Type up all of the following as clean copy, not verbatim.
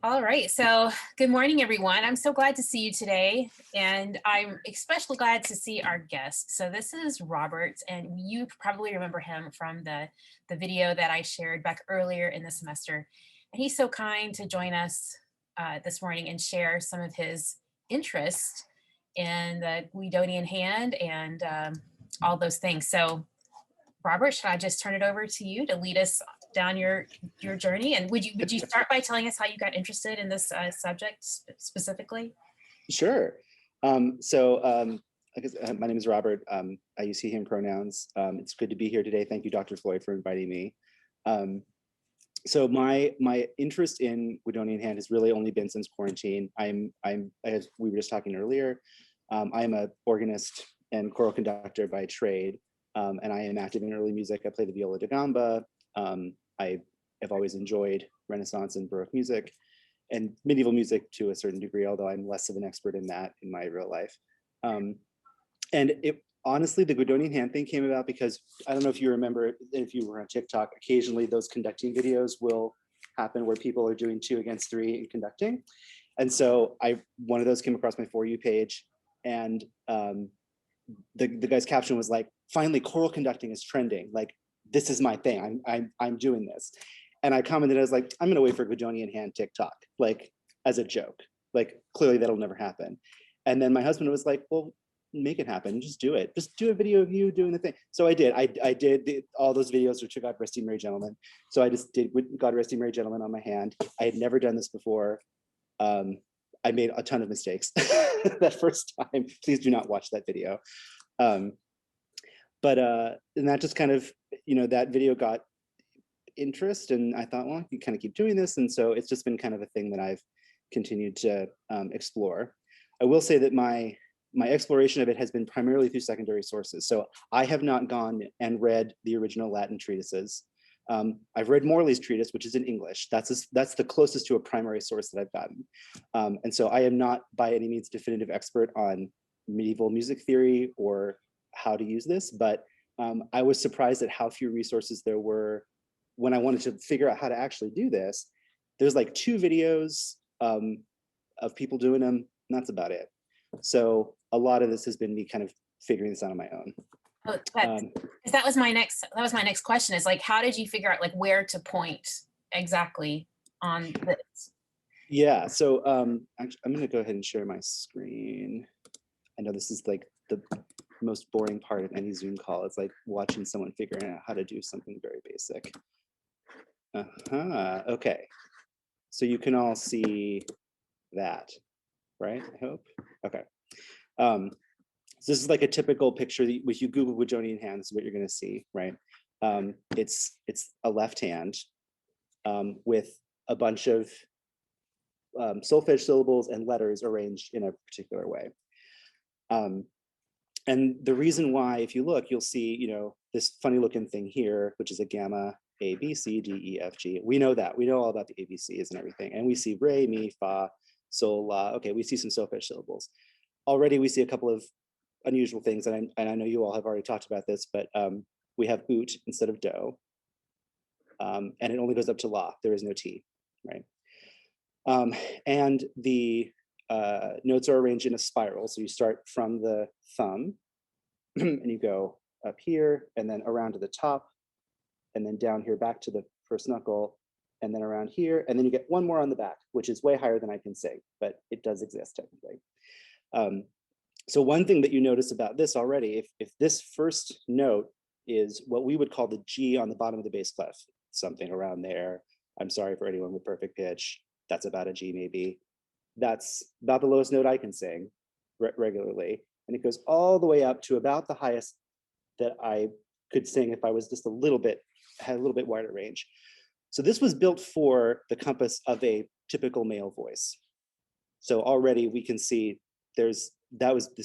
All right. So, good morning, everyone. I'm so glad to see you today. And I'm especially glad to see our guest. So, this is Robert, and you probably remember him from the video that I shared back earlier in the semester. And he's so kind to join us this morning and share some of his interest in the Guidonian hand and all those things. So, Robert, should I just turn it over to you to lead us down your journey? And would you start by telling us how you got interested in this subject specifically? Sure. So I guess, my name is Robert. I use he, him pronouns. It's good to be here today. Thank you, Dr. Floyd, for inviting me. So my interest in Guidonian hand has really only been since quarantine. As we were just talking earlier, I'm a organist and choral conductor by trade, and I am active in early music. I play the viola da gamba. I have always enjoyed Renaissance and Baroque music and medieval music to a certain degree, although I'm less of an expert in that in my real life. And honestly, the Guidonian hand thing came about because I don't know if you remember, if you were on TikTok, occasionally those conducting videos will happen where people are doing 2 against 3 in conducting. And so one of those came across my For You page, and the guy's caption was like, "Finally, choral conducting is trending. Like, this is my thing. I'm doing this." And I commented, I was like, "I'm gonna wait for Guidonian hand TikTok," like as a joke. Like, clearly that'll never happen. And then my husband was like, "Well, make it happen. Just do it. Just do a video of you doing the thing." So I did. I did all those videos, which are God Rest Ye Merry Gentlemen. So I just did God Rest Ye Merry Gentlemen on my hand. I had never done this before. I made a ton of mistakes that first time. Please do not watch that video. And that just kind of, that video got interest, and I thought, well, you kind of keep doing this. And so it's just been kind of a thing that I've continued to explore. I will say that my exploration of it has been primarily through secondary sources. So I have not gone and read the original Latin treatises. I've read Morley's treatise, which is in English. That's the closest to a primary source that I've gotten. And so I am not by any means definitive expert on medieval music theory or how to use this, but I was surprised at how few resources there were when I wanted to figure out how to actually do this. There's like 2 videos of people doing them, and that's about it. So a lot of this has been me kind of figuring this out on my own. Oh, that was my next question, is like, how did you figure out like where to point exactly on this? Yeah, so actually, I'm gonna go ahead and share my screen. I know this is like the most boring part of any Zoom call. It's like watching someone figuring out how to do something very basic. Okay. So you can all see that, right? I hope. Okay. So this is like a typical picture that if you Google Guidonian hand, this is what you're going to see, right? It's a left hand with a bunch of solfege syllables and letters arranged in a particular way. And the reason why, if you look, you'll see, this funny looking thing here, which is a gamma, A, B, C, D, E, F, G. We know that. We know all about the ABCs and everything. And we see re, mi, fa, sol, la. Okay, we see some solfege syllables. Already we see a couple of unusual things, and I know you all have already talked about this, but we have ut instead of do. And it only goes up to la. There is no T, right? And the notes are arranged in a spiral. So you start from the thumb and you go up here and then around to the top and then down here back to the first knuckle and then around here. And then you get one more on the back, which is way higher than I can sing, but it does exist technically. So one thing that you notice about this already, if this first note is what we would call the G on the bottom of the bass clef, something around there. I'm sorry for anyone with perfect pitch. That's about a G maybe. That's about the lowest note I can sing regularly. And it goes all the way up to about the highest that I could sing if I was just had a little bit wider range. So this was built for the compass of a typical male voice. So already we can see this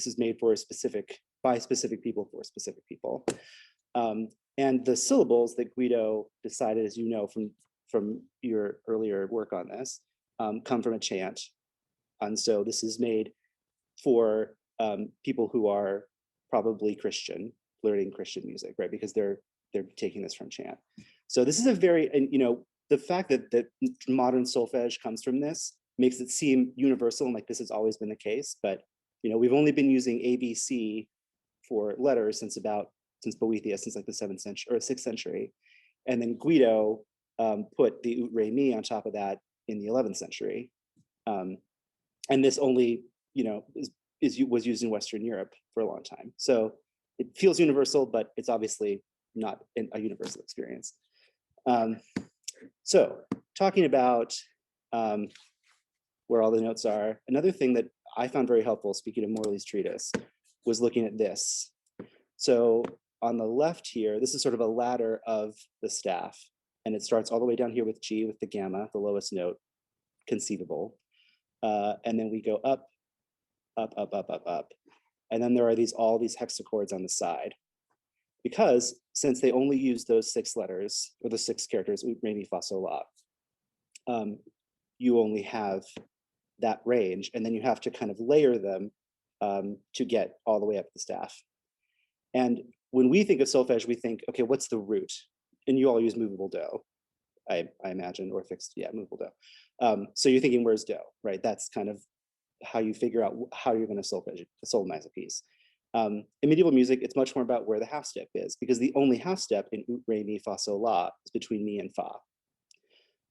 is made for by specific people for specific people. And the syllables that Guido decided, as you know from your earlier work on this, come from a chant. And so this is made for people who are probably Christian, learning Christian music, right? Because they're taking this from chant. So this is a very, and the fact that modern solfege comes from this makes it seem universal and like this has always been the case. But we've only been using ABC for letters since Boethius, since like the 7th century or 6th century, and then Guido put the ut re mi on top of that in the 11th century, and this only was used in Western Europe for a long time. So it feels universal, but it's obviously not a universal experience. So talking about where all the notes are, another thing that I found very helpful, speaking of Morley's treatise, was looking at this. So on the left here, this is sort of a ladder of the staff, and it starts all the way down here with G, with the gamma, the lowest note conceivable. And then we go up, up, up, up, up, up. And then there are all these hexachords on the side. Because since they only use those 6 letters, or the 6 characters, ut, re, mi, fa, sol, la, you only have that range, and then you have to kind of layer them to get all the way up the staff. And when we think of solfege, we think, okay, what's the root? And you all use movable do, I imagine, or fixed, yeah, movable do. So you're thinking, where's do, right? That's kind of how you figure out how you're going to solfegize a piece. In medieval music, it's much more about where the half step is, because the only half step in ut, re, mi, fa, sol, la is between mi and fa.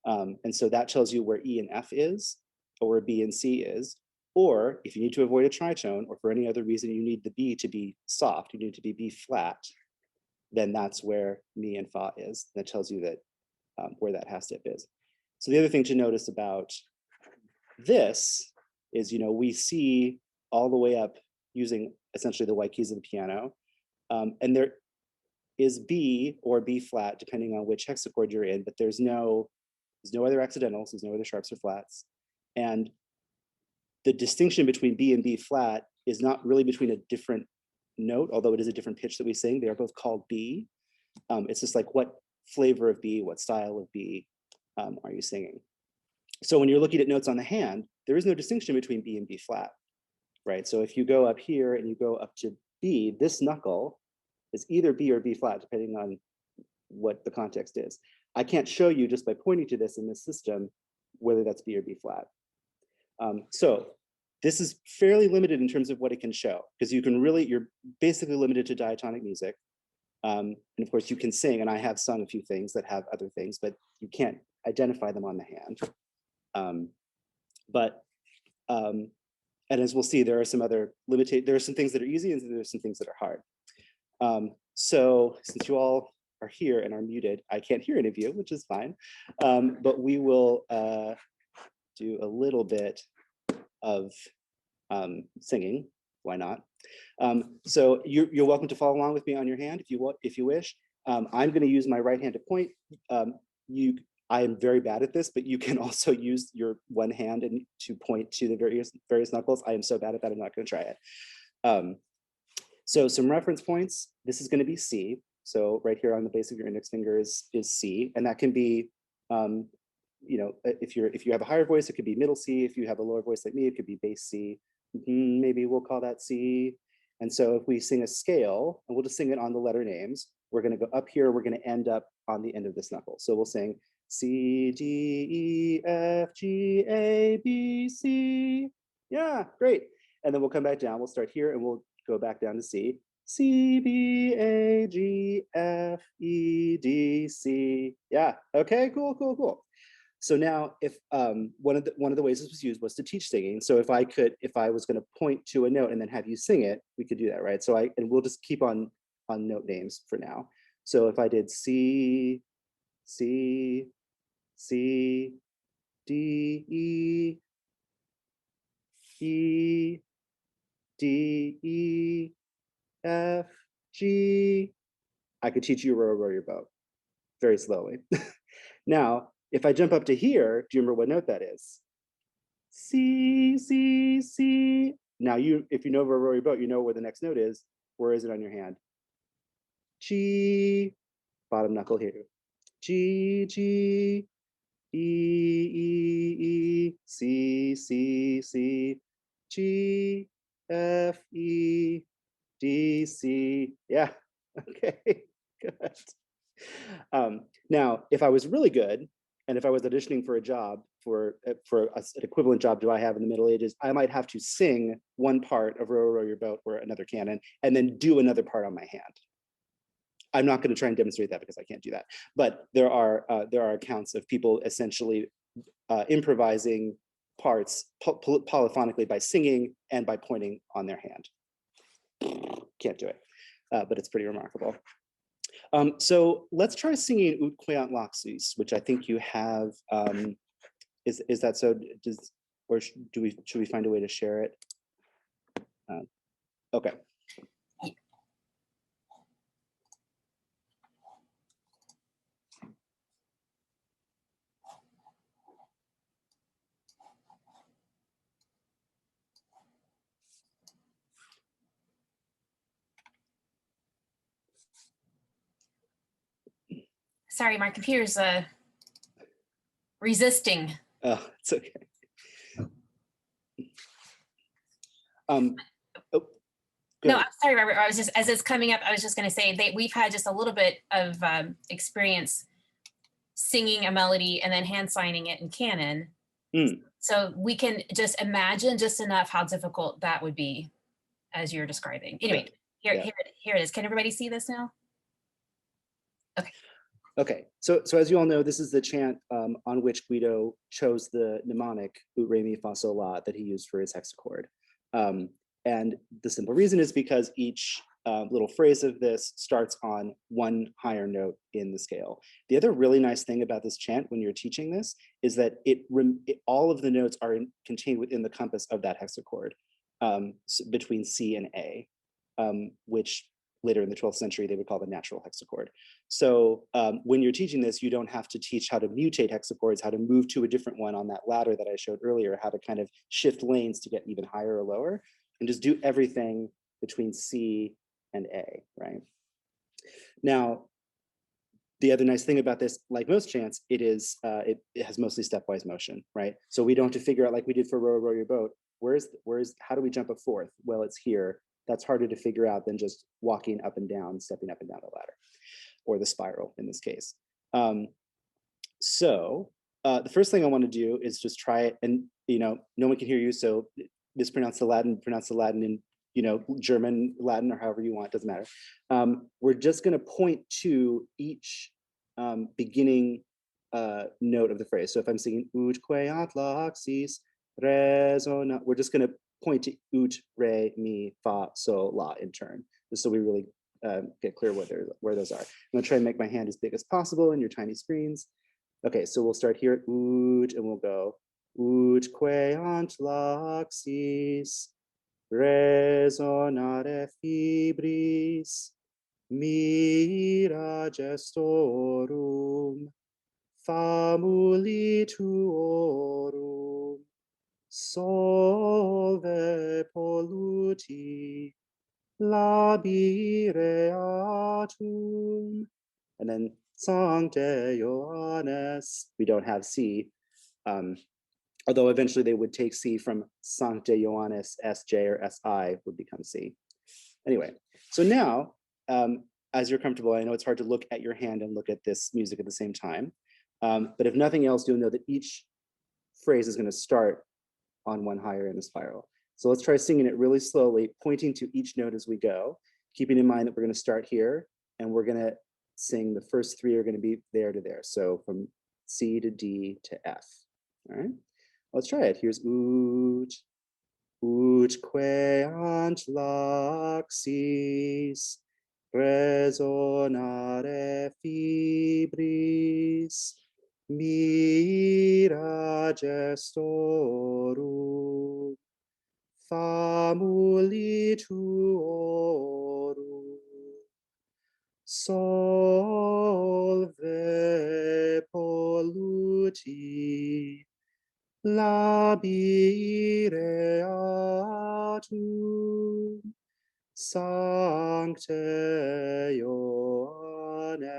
And so that tells you where E and F is, or where B and C is. Or if you need to avoid a tritone, or for any other reason you need the B to be soft, you need it to be B flat, then that's where mi and fa is. That tells you that where that half step is. So the other thing to notice about this is, we see all the way up using essentially the white keys of the piano. And there is B or B flat, depending on which hexachord you're in, but there's no other accidentals, there's no other sharps or flats. And the distinction between B and B flat is not really between a different note, although it is a different pitch that we sing. They are both called B. It's just like, what flavor of B, what style of B are you singing? So when you're looking at notes on the hand, there is no distinction between B and B flat, right? So if you go up here and you go up to B, this knuckle is either B or B flat, depending on what the context is. I can't show you just by pointing to this in this system whether that's B or B flat. So this is fairly limited in terms of what it can show, because you're basically limited to diatonic music. And of course you can sing, and I have sung a few things that have other things, but you can't identify them on the hand. And as we'll see, there are some other there are some things that are easy and there are some things that are hard. So since you all are here and are muted, I can't hear any of you, which is fine. But we will do a little bit of singing. Why not? So you're welcome to follow along with me on your hand if you wish. I'm going to use my right hand to point. I am very bad at this, but you can also use your one hand and to point to the various knuckles. I am so bad at that, I'm not going to try it. So some reference points. This is going to be C. So right here on the base of your index finger is C, and that can be, if you have a higher voice, it could be middle C. If you have a lower voice like me, it could be bass C. Maybe we'll call that C. And so if we sing a scale, and we'll just sing it on the letter names, we're going to go up here. We're going to end up on the end of this knuckle. So we'll sing C, D, E, F, G, A, B, C. Yeah, great. And then we'll come back down. We'll start here and we'll go back down to C. C, B, A, G, F, E, D, C. Yeah, okay, cool. So now if one of the ways this was used was to teach singing. So if I was going to point to a note and then have you sing it, we could do that, right? So and we'll just keep on note names for now. So if I did C, C, C, D, E, E, D, E, F, G, I could teach you row your boat very slowly. Now, if I jump up to here, do you remember what note that is? C, C, C. Now if you know row your boat, you know where the next note is. Where is it on your hand? G, bottom knuckle here. G, G, E, E, E, C, C, C, G, F, E, D, C. Yeah, okay, good. Now, if I was really good, And if I was auditioning for a job, for an equivalent job do I have in the Middle Ages, I might have to sing one part of Row, Row Your Boat or another canon, and then do another part on my hand. I'm not going to try and demonstrate that because I can't do that. But there are accounts of people essentially improvising parts polyphonically by singing and by pointing on their hand. Can't do it, but it's pretty remarkable. So let's try singing Ut Queant Laxis, which I think you have. Is that so? Should we find a way to share it? Okay. Sorry, my computer's resisting. Oh, it's okay. Oh, no, I'm sorry, Robert. I was just, as it's coming up, I was just going to say that we've had just a little bit of experience singing a melody and then hand signing it in canon. So we can just imagine just enough how difficult that would be as you're describing. Anyway, here it is. Can everybody see this now? Okay. Okay, so as you all know, this is the chant on which Guido chose the mnemonic Ut Re Mi Fa Sol La that he used for his hexachord. And the simple reason is because each little phrase of this starts on one higher note in the scale. The other really nice thing about this chant when you're teaching this is that all of the notes are contained within the compass of that hexachord between C and A, which later in the 12th century, they would call the natural hexachord. So when you're teaching this, you don't have to teach how to mutate hexachords, how to move to a different one on that ladder that I showed earlier, how to kind of shift lanes to get even higher or lower, and just do everything between C and A, right? Now, the other nice thing about this, like most chants, it has mostly stepwise motion, right? So we don't have to figure out, like we did for Row, Row Your Boat, how do we jump a fourth? Well, it's here. That's harder to figure out than just walking up and down, stepping up and down the ladder, or the spiral in this case. So the first thing I want to do is just try it, and no one can hear you, so mispronounce the Latin, pronounce the Latin in German, Latin, or however you want, doesn't matter. We're just going to point to each beginning note of the phrase. So if I'm singing Ut Queant Laxis Resona, we're just going to point to Ut, Re, Mi, Fa, Sol, La in turn, just so we really get clear where those are. I'm going to try and make my hand as big as possible in your tiny screens. Okay, so we'll start here at Ut, and we'll go Ut Queant Laxis Resonare Fibris Mira Gestorum Famuli Tuorum Solve polluti labireatum. And then Sancte Johannes. We don't have C, although eventually they would take C from Sancte Johannes, SJ or SI would become C. Anyway, so now, as you're comfortable, I know it's hard to look at your hand and look at this music at the same time. But if nothing else, you'll know that each phrase is going to start on one higher in a spiral. So let's try singing it really slowly, pointing to each note as we go, keeping in mind that we're going to start here, and we're going to sing the first three are going to be there to there. So from C to D to F. All right, let's try it. Here's Ut, Ut Queant Laxis, Resonare Fibris, Mira Gestorum, Famuli Tuorum, Solve polluti labireatum, Sancte Johannes.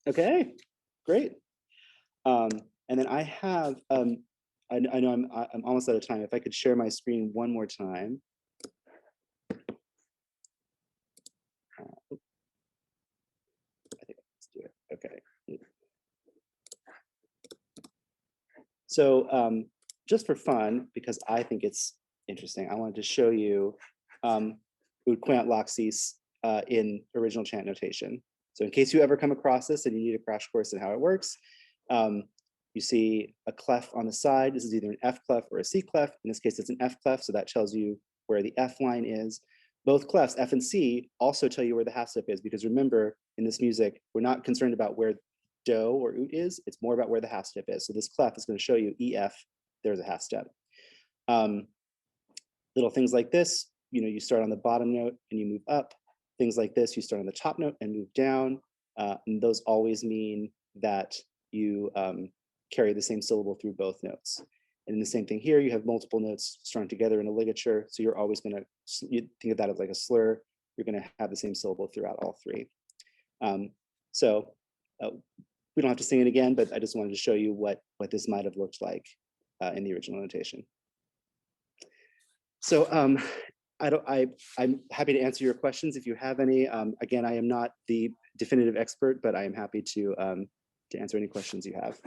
Okay, great. And then I have, I know I'm almost out of time. If I could share my screen one more time. I think let's do it. Okay, Just for fun, because I think it's interesting, I wanted to show you Ut Quant Loxis in original chant notation. So in case you ever come across this and you need a crash course in how it works, you see a clef on the side. This is either an F clef or a C clef. In this case, it's an F clef, so that tells you where the F line is. Both clefs, F and C, also tell you where the half step is, because remember, in this music, we're not concerned about where do or ut is, it's more about where the half step is. So this clef is going to show you E, F, there's a half step. Little things like this, you start on the bottom note and you move up. Things like this, you start on the top note and move down. And those always mean that you carry the same syllable through both notes. And the same thing here, you have multiple notes strung together in a ligature. So you're always going to, you think of that as like a slur. You're going to have the same syllable throughout all three. We don't have to sing it again, but I just wanted to show you what this might have looked like in the original notation. So I'm happy to answer your questions if you have any. Again, I am not the definitive expert, but I am happy to answer any questions you have.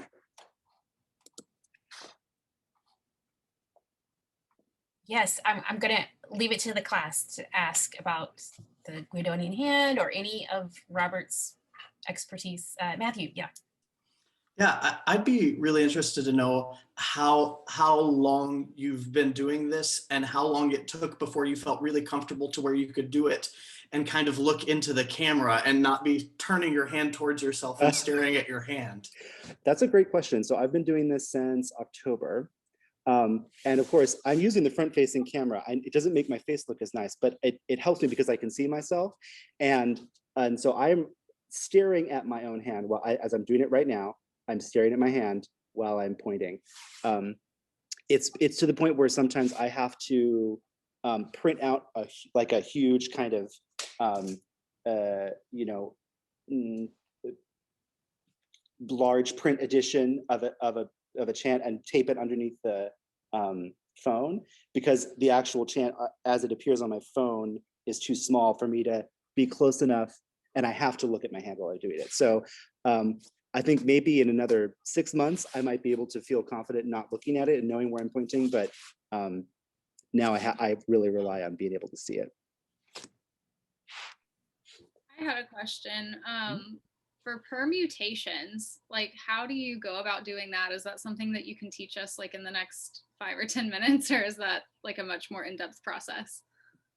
Yes, I'm going to leave it to the class to ask about the Guidonian hand or any of Robert's expertise. Matthew, yeah. Yeah, I'd be really interested to know how long you've been doing this and how long it took before you felt really comfortable to where you could do it and kind of look into the camera and not be turning your hand towards yourself and staring at your hand. That's a great question. So I've been doing this since October. And of course, I'm using the front-facing camera. It doesn't make my face look as nice, but it helps me because I can see myself. And so I'm staring at my own hand as I'm doing it right now. I'm staring at my hand while I'm pointing. It's to the point where sometimes I have to print out a huge kind of large print edition of a chant and tape it underneath the phone, because the actual chant as it appears on my phone is too small for me to be close enough, and I have to look at my hand while I'm doing it. So I think maybe in another 6 months, I might be able to feel confident not looking at it and knowing where I'm pointing, but now I really rely on being able to see it. I had a question. For permutations, like how do you go about doing that? Is that something that you can teach us like in the next 5 or 10 minutes, or is that like a much more in-depth process?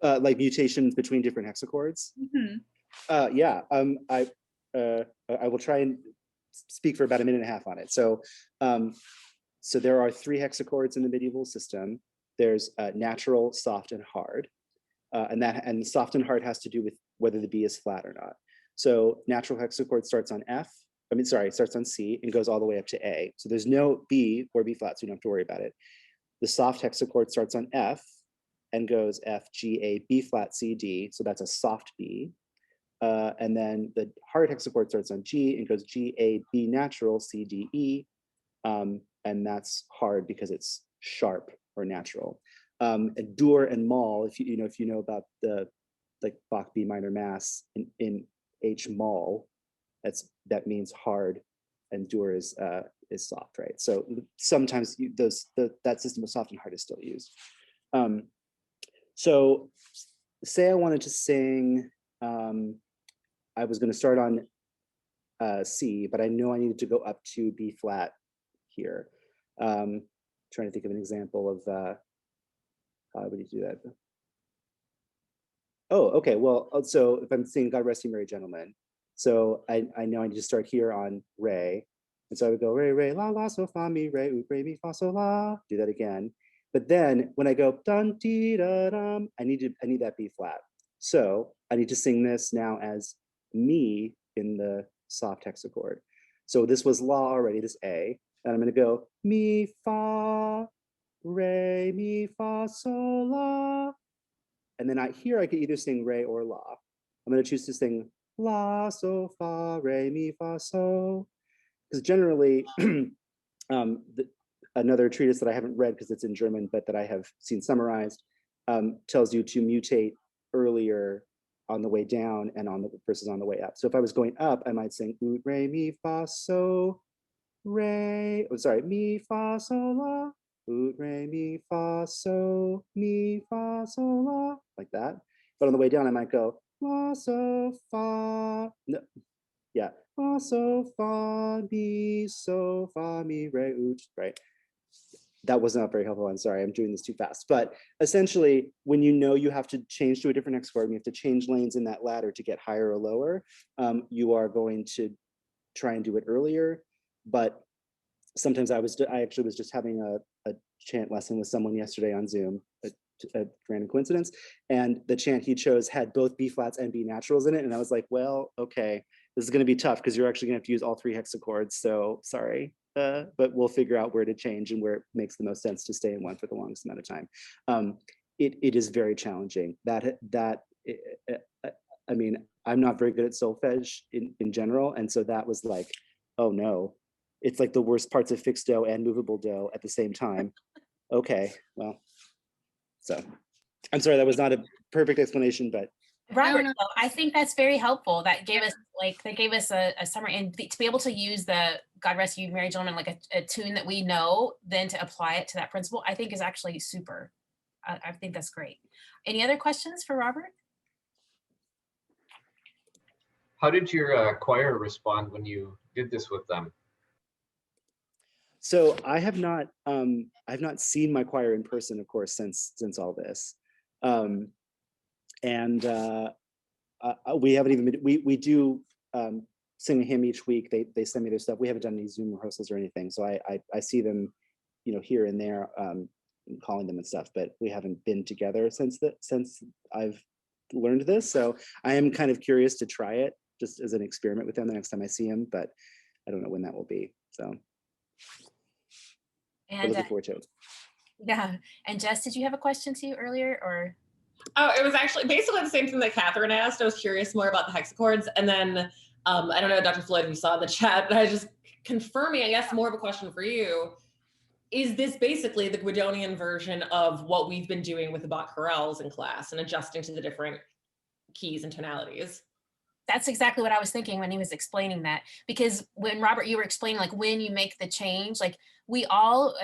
Like mutations between different hexachords? Mm-hmm. Yeah, I will try and speak for about 1.5 minutes on it. So, so there are 3 hexachords in the medieval system. There's natural, soft, and hard. And soft and hard has to do with whether the B is flat or not. So natural hexachord starts on starts on C and goes all the way up to A. So there's no B or B flat, so you don't have to worry about it. The soft hexachord starts on F and goes F, G, A, B flat, C, D. So that's a soft B. And then the hard hexachord starts on G and goes G, A, B natural, C, D, E. And that's hard because it's sharp or natural. And dur and moll, if you know about the like Bach B minor mass in H moll, that means hard, and dur is soft, right? So sometimes that system of soft and hard is still used. So say I wanted to sing, I was going to start on C, but I know I needed to go up to B flat here. Trying to think of an example of how would you do that? Oh, okay. Well, so if I'm singing God Rest You Merry Gentlemen, so I know I need to start here on Re. And so I would go Re, Re, La, La, So, Fa, Mi, Re, U, Re, Mi, Fa, So, La, do that again. But then when I go dun, dee, da, dum, I need that B flat. So I need to sing this now as Mi in the soft hexachord. So this was La already, this A. And I'm going to go Mi, Fa, Re, Mi, Fa, So, La. And then here I could either sing Re or La. I'm going to choose to sing La, So, Fa, Re, Mi, Fa, So. Because generally, another treatise that I haven't read because it's in German, but that I have seen summarized, tells you to mutate earlier on the way down and versus on the way up. So if I was going up, I might sing Ut, Re, Mi, Fa, So, re, oh, sorry, mi, fa, sol, la, ut, re, mi, fa, so, mi, fa, sol, la, like that. But on the way down, I might go, la, so, fa, no, yeah, fa, so, fa, mi, re, ut, right? That was not very helpful. I'm sorry, I'm doing this too fast. But essentially, when you know you have to change to a different Hexachord, and you have to change lanes in that ladder to get higher or lower, you are going to try and do it earlier. But sometimes I actually was just having a chant lesson with someone yesterday on Zoom, a random coincidence, and the chant he chose had both B flats and B naturals in it, and I was like, well, okay, this is going to be tough because you're actually going to have to use all 3 hexachords. So sorry, but we'll figure out where to change and where it makes the most sense to stay in one for the longest amount of time. It is very challenging. I mean, I'm not very good at solfege in general, and so that was like, oh no, it's like the worst parts of fixed dough and movable dough at the same time. Okay, well, so I'm sorry, that was not a perfect explanation, but Robert, no. though, I think that's very helpful. That gave us a summary, and to be able to use the God Rest You Merry Gentlemen, like a tune that we know, then to apply it to that principle, I think is actually super. I think that's great. Any other questions for Robert? How did your choir respond when you did this with them? so I've not seen my choir in person, of course, since all this. We haven't even been, we do sing a hymn each week. They send me their stuff. We haven't done any Zoom rehearsals or anything, so I see them, here and there, calling them and stuff, but we haven't been together since I've learned this. So I am kind of curious to try it just as an experiment with them the next time I see him, but I don't know when that will be. So And looking forward to it. yeah, and Jess, did you have a question too earlier, or? Oh, it was actually basically the same thing that Catherine asked. I was curious more about the hexachords. And then, I don't know, Dr. Floyd, if you saw in the chat, but I was just confirming, I guess, more of a question for you. Is this basically the Guidonian version of what we've been doing with the Bach chorales in class and adjusting to the different keys and tonalities? That's exactly what I was thinking when he was explaining that, because when Robert, you were explaining like when you make the change, like we all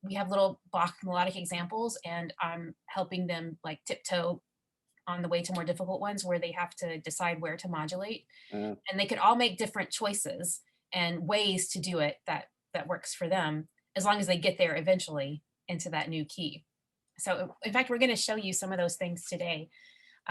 we have little Bach melodic examples, and I'm helping them like tiptoe on the way to more difficult ones where they have to decide where to modulate, and they could all make different choices and ways to do it that works for them, as long as they get there eventually into that new key. So in fact, we're going to show you some of those things today.